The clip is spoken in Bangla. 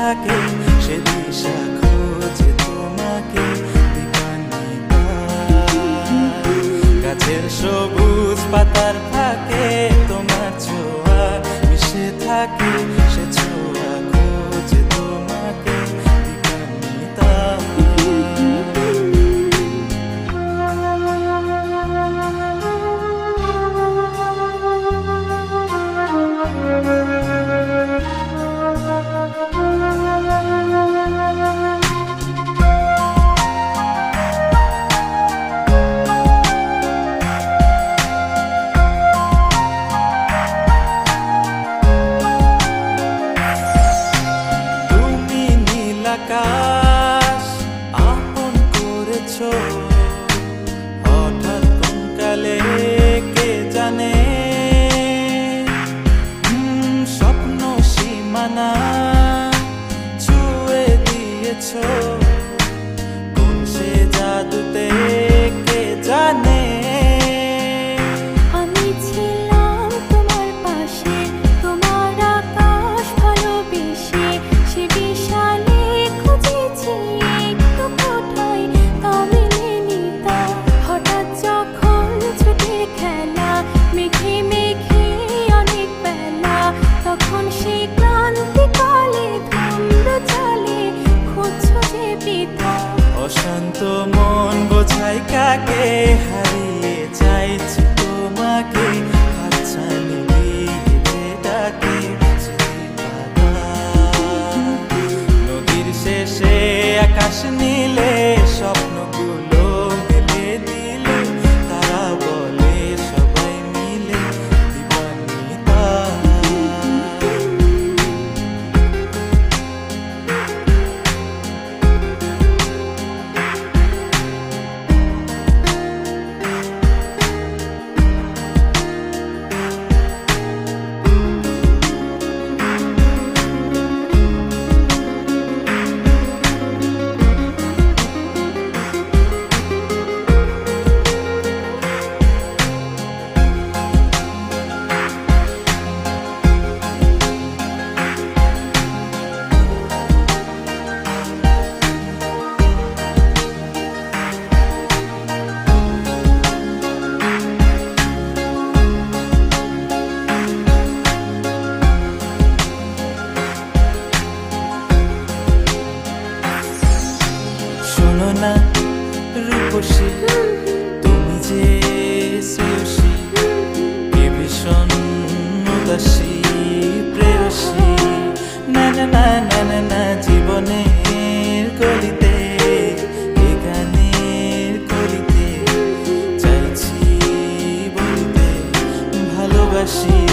থাকে সে দিশা খোঁজে তোমাকে দিবানিতা। গাছের সবুজ পাতার থাকে তোমার ছোঁয়া মিশে থাকে সে ছোঁয়া খোঁজে তোমাকে দিবানিতা। আকাশ আপন করেছো হঠাৎ কোন কালে কে জানে, স্বপ্ন সীমানা ছুঁয়ে দিয়েছো কোন সে জাদুতে কে জানে। অশান্ত মন বোঝাই কাকে হারিয়ে চাইছি তোমাকে হাতছানি দিয়ে ডাকে নদীর শেষে আকাশ নীলে স্বপ্নগুলো মেলে দিলে তারা বলে সবাই মিলে দিবানিতা। না রূপসী তুমি যে শ্রেয়সী কে ভীষণ উদাসী প্রেয়সী না না না না না না জীবনের গলিতে এ গানের কলিতে চাইছি বলতে ভালোবাসি।